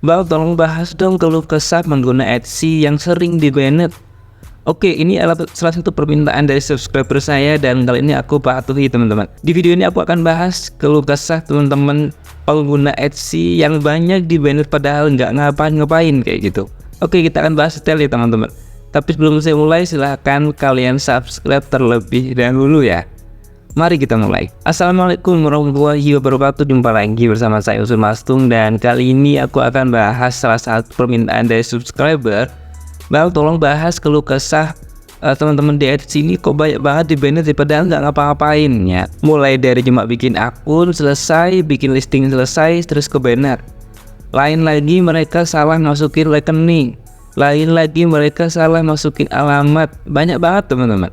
Bang, tolong bahas dong keluh kesah pengguna Etsy yang sering di-banned. Oke, ini adalah salah satu permintaan dari subscriber saya dan kali ini aku patuhi teman-teman. Di video ini aku akan bahas keluh kesah teman-teman pengguna Etsy yang banyak di-banned padahal nggak ngapain-ngapain kayak gitu. Oke, kita akan bahas detail ya teman-teman. Tapi sebelum saya mulai, silahkan kalian subscribe terlebih dahulu ya. Mari kita mulai. Assalamualaikum warahmatullahi wabarakatuh. Jumpa lagi bersama saya Usul Mastung, dan kali ini aku akan bahas salah satu permintaan dari subscriber. Bang, tolong bahas keluh kesah teman-teman di Etsy ini kok banyak banget di-banned padahal nggak ngapa-ngapain ya. Mulai dari cuma bikin akun selesai, bikin listing selesai, terus ke-banned. Lain lagi mereka salah masukin rekening. Lain lagi mereka salah masukin alamat. Banyak banget teman-teman.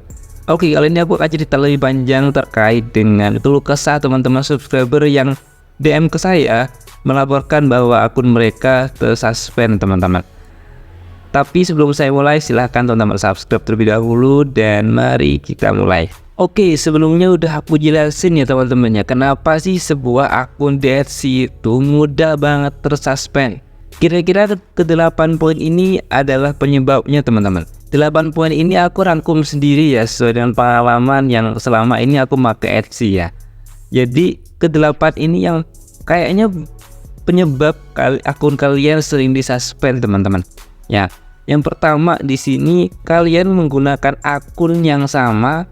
Oke, kali ini aku akan cerita lebih panjang terkait dengan keluh kesah teman-teman subscriber yang DM ke saya melaporkan bahwa akun mereka tersuspend teman-teman. Tapi sebelum saya mulai, silahkan teman-teman subscribe terlebih dahulu dan mari kita mulai. Oke, sebelumnya udah aku jelasin ya teman-teman ya, kenapa sih sebuah akun Etsy itu mudah banget tersuspend. Kira-kira ke-8 poin ini adalah penyebabnya teman-teman. 8 poin ini aku rangkum sendiri ya, sesuai dengan pengalaman yang selama ini aku pakai Etsy ya. Jadi ke-8 ini yang kayaknya penyebab akun kalian sering disuspend teman-teman. Ya, yang pertama di sini kalian menggunakan akun yang sama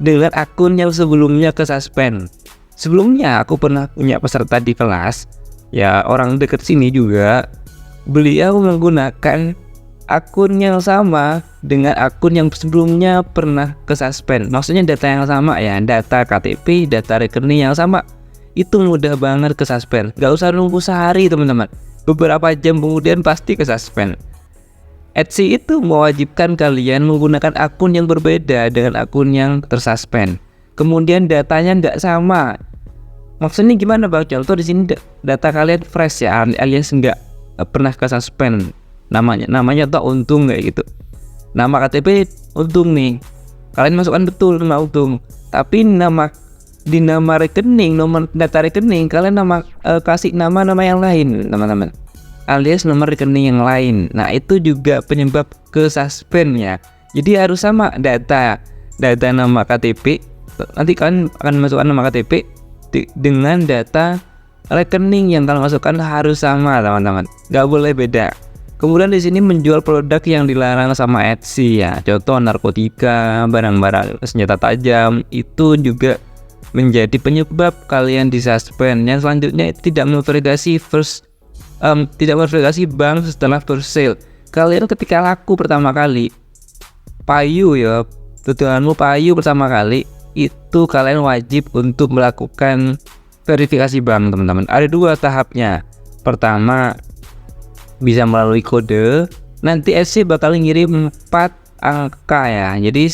dengan akun yang sebelumnya ke-suspend. Sebelumnya aku pernah punya peserta di kelas, ya orang deket sini juga. Beliau menggunakan akun yang sama dengan akun yang sebelumnya pernah ke-suspend. Maksudnya data yang sama ya, data KTP, data rekening yang sama. Itu mudah banget ke-suspend. Gak usah nunggu sehari teman-teman. Beberapa jam kemudian pasti ke-suspend. Etsy itu mewajibkan kalian menggunakan akun yang berbeda dengan akun yang tersuspend. Kemudian datanya nggak sama. Maksudnya gimana bang? Contoh di sini data kalian fresh ya, alias nggak pernah ke-suspend. Namanya tuh Untung kayak gitu. Nama KTP Untung nih. Kalian masukkan betul nama Untung. Tapi di nama rekening, nomor data rekening kalian kasih nama yang lain, teman-teman. Alias nomor rekening yang lain. Nah, itu juga penyebab ke-suspend ya. Jadi harus sama data nama KTP. Nanti kalian akan masukkan nama KTP dengan data rekening yang kalian masukkan harus sama, teman-teman. Gak boleh beda. Kemudian di sini menjual produk yang dilarang sama Etsy ya. Contoh narkotika, barang-barang senjata tajam, itu juga menjadi penyebab kalian disuspend. Yang selanjutnya tidak memverifikasi bank setelah first sale. Kalian ketika laku pertama kali, payu ya, tujuanmu payu pertama kali, itu kalian wajib untuk melakukan verifikasi bank teman-teman. Ada 2 tahapnya. Pertama, bisa melalui kode. Nanti Etsy bakal ngirim 4 angka ya. Jadi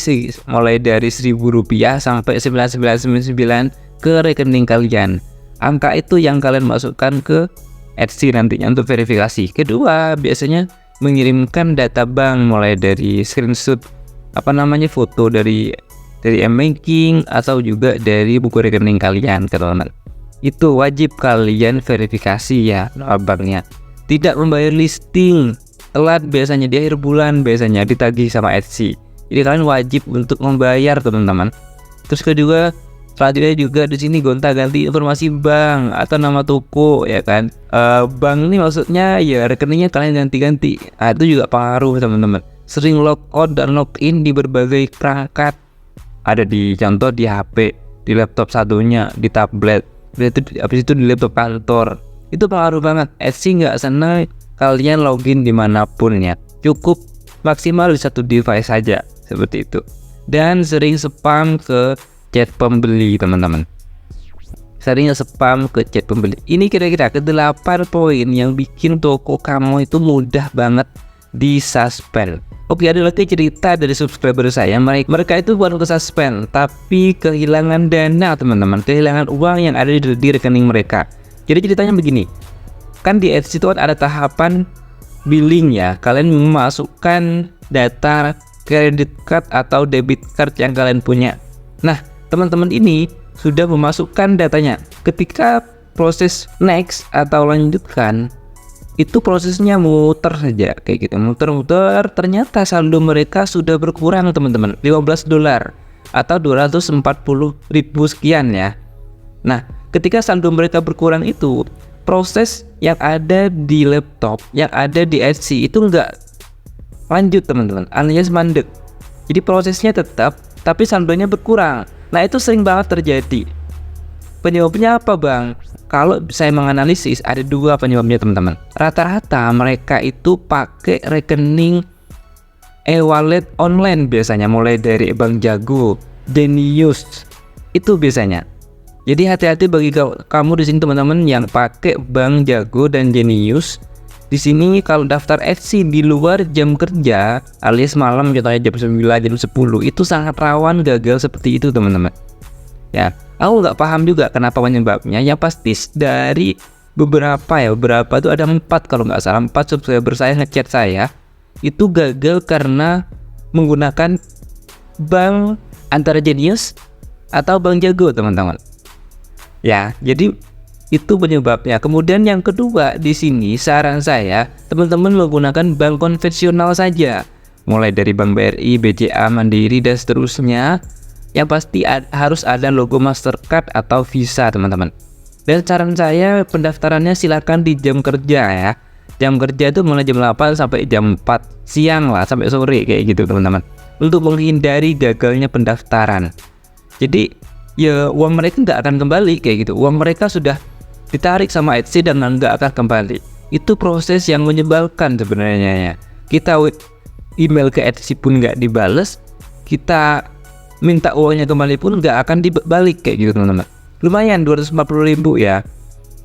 mulai dari Rp1.000 sampai 9999 ke rekening kalian. Angka itu yang kalian masukkan ke Etsy nantinya untuk verifikasi. Kedua, biasanya mengirimkan data bank mulai dari screenshot foto dari m-banking atau juga dari buku rekening kalian, teman-teman. Itu wajib kalian verifikasi ya banknya. Tidak membayar listing, telat biasanya di akhir bulan, biasanya ditagih sama Etsy. Jadi kalian wajib untuk membayar teman-teman. Terus kedua, selanjutnya juga di sini gonta-ganti informasi bank atau nama toko ya kan. Bank ini maksudnya ya rekeningnya kalian ganti-ganti. Nah, itu juga pengaruh teman-teman. Sering log out dan log in di berbagai perangkat. Ada di contoh di HP, di laptop satunya, di tablet, habis itu di laptop kantor. Itu pengaruh banget. Etsy nggak senang kalian login dimanapun ya. Cukup maksimal di satu device saja, seperti itu. Dan sering spam ke chat pembeli teman-teman. Seringnya spam ke chat pembeli. Ini kira-kira ke-8 poin yang bikin toko kamu itu mudah banget disuspend. Oke, ada lagi cerita dari subscriber saya. Mereka itu bukan ke-suspend, tapi kehilangan dana teman-teman. Kehilangan uang yang ada di rekening mereka. Jadi ceritanya begini, kan di Etsy itu ada tahapan billing ya. Kalian memasukkan data credit card atau debit card yang kalian punya. Nah, teman-teman ini sudah memasukkan datanya. Ketika proses next atau lanjutkan, itu prosesnya muter saja kayak gitu, muter-muter, ternyata saldo mereka sudah berkurang teman-teman, $15 atau 240.000 sekian ya. Nah, ketika saldo mereka berkurang itu, proses yang ada di laptop, yang ada di Etsy itu nggak lanjut teman-teman, alias mandek. Jadi prosesnya tetap, tapi saldonya berkurang. Nah, itu sering banget terjadi. Penyebabnya apa bang? Kalau saya menganalisis ada dua penyebabnya teman-teman. Rata-rata mereka itu pakai rekening e-wallet online biasanya, mulai dari Bank Jago, Genius, itu biasanya. Jadi hati-hati bagi kamu di sini teman-teman yang pakai Bank Jago dan Genius. Di sini kalau daftar Etsy di luar jam kerja alias malam contohnya jam 9, jam 10 itu sangat rawan gagal seperti itu teman-teman. Ya, aku nggak paham juga kenapa penyebabnya. Yang pasti dari beberapa itu ada 4 kalau nggak salah, 4 subscriber saya ngechat saya itu gagal karena menggunakan bank antara Genius atau Bank Jago teman-teman. Ya, jadi itu penyebabnya. Kemudian yang kedua di sini saran saya teman-teman menggunakan bank konvensional saja, mulai dari Bank BRI, BCA, Mandiri dan seterusnya. Yang pasti harus ada logo Mastercard atau Visa teman-teman. Dan saran saya pendaftarannya silakan di jam kerja ya. Jam kerja itu mulai jam 8 sampai jam 4 siang lah, sampai sore kayak gitu teman-teman, untuk menghindari gagalnya pendaftaran. Jadi ya uang mereka nggak akan kembali kayak gitu. Uang mereka sudah ditarik sama Etsy dan nggak akan kembali. Itu proses yang menyebalkan sebenarnya ya. Kita email ke Etsy pun nggak dibales, kita minta uangnya kembali pun nggak akan dibalik kayak gitu teman-teman. Lumayan 240.000 ya.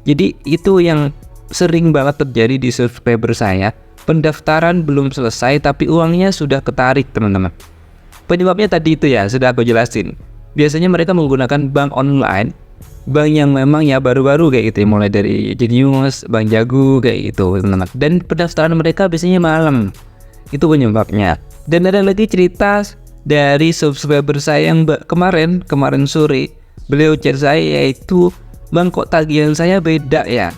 Jadi itu yang sering banget terjadi di subscriber saya. Pendaftaran belum selesai tapi uangnya sudah ketarik teman-teman. Penyebabnya tadi itu ya sudah aku jelasin. Biasanya mereka menggunakan bank online, bank yang memang ya baru-baru kayak gitu ya, mulai dari Genius, Bank Jago kayak gitu teman-teman. Dan pendaftaran mereka biasanya malam. Itu penyebabnya. Dan ada lagi cerita dari subscriber saya yang kemarin sore, beliau chat saya yaitu, bang kok tagihan saya beda ya.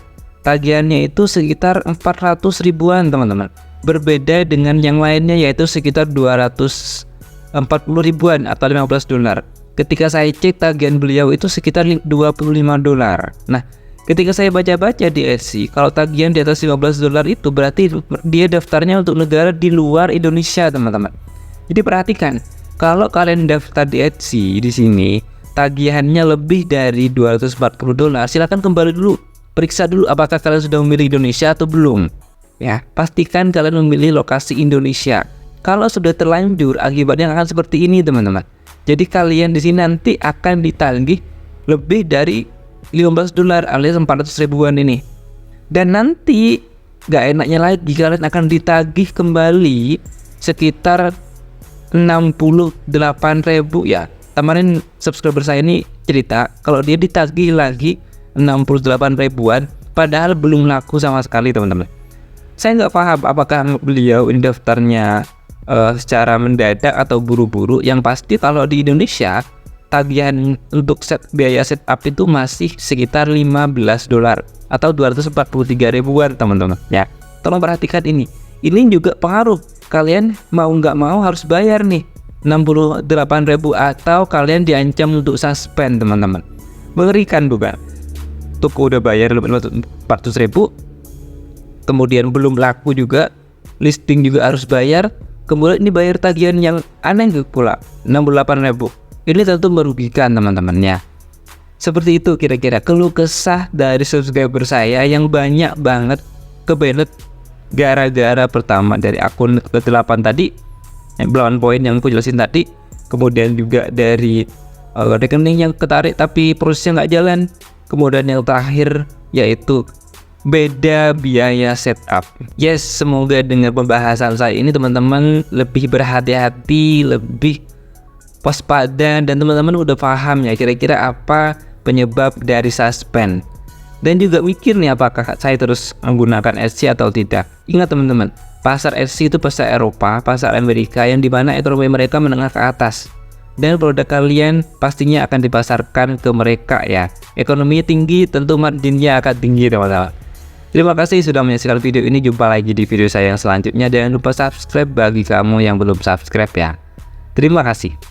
Tagihannya itu sekitar 400 ribuan teman-teman, berbeda dengan yang lainnya yaitu sekitar 240 ribuan atau $15. Ketika saya cek tagihan beliau itu sekitar $25. Nah, ketika saya baca-baca di Etsy, kalau tagihan di atas $15 itu berarti dia daftarnya untuk negara di luar Indonesia teman-teman. Jadi perhatikan, kalau kalian daftar di Etsy di sini tagihannya lebih dari $240, silakan kembali dulu, periksa dulu apakah kalian sudah memilih Indonesia atau belum. Ya, pastikan kalian memilih lokasi Indonesia. Kalau sudah terlanjur, akibatnya akan seperti ini teman-teman. Jadi kalian di sini nanti akan ditagih lebih dari $15 alias 400 ribuan ini. Dan nanti gak enaknya lagi kalian akan ditagih kembali sekitar 68.000 ya. Kemarin subscriber saya ini cerita kalau dia ditagih lagi 68 ribuan padahal belum laku sama sekali teman-teman. Saya nggak paham apakah beliau ini daftarnya secara mendadak atau buru-buru. Yang pasti kalau di Indonesia tagihan untuk biaya setup itu masih sekitar $15 atau 243 ribuan teman-teman ya. Tolong perhatikan ini juga pengaruh. Kalian mau nggak mau harus bayar nih 68.000 atau kalian diancam untuk suspend teman-teman. Mengerikan bukan? Toko udah bayar 400.000, kemudian belum laku juga, listing juga harus bayar, kemudian ini bayar tagihan yang aneh pula 68.000. Ini tentu merugikan teman-teman ya. Seperti itu kira-kira keluh kesah dari subscriber saya yang banyak banget kebenet gara-gara pertama dari akun ke-8 tadi, belawan poin yang aku jelasin tadi, kemudian juga dari rekening yang ketarik tapi prosesnya nggak jalan, kemudian yang terakhir yaitu beda biaya setup. Yes, semoga dengan pembahasan saya ini teman-teman lebih berhati-hati, lebih waspada, dan teman-teman udah paham ya kira-kira apa penyebab dari suspend. Dan juga mikir nih apakah saya terus menggunakan Etsy atau tidak. Ingat teman-teman, pasar Etsy itu pasar Eropa, pasar Amerika yang dimana ekonomi mereka menengah ke atas. Dan produk kalian pastinya akan dipasarkan ke mereka ya. Ekonominya tinggi, tentu marginnya akan tinggi teman-teman. Terima kasih sudah menyaksikan video ini. Jumpa lagi di video saya yang selanjutnya. Jangan lupa subscribe bagi kamu yang belum subscribe ya. Terima kasih.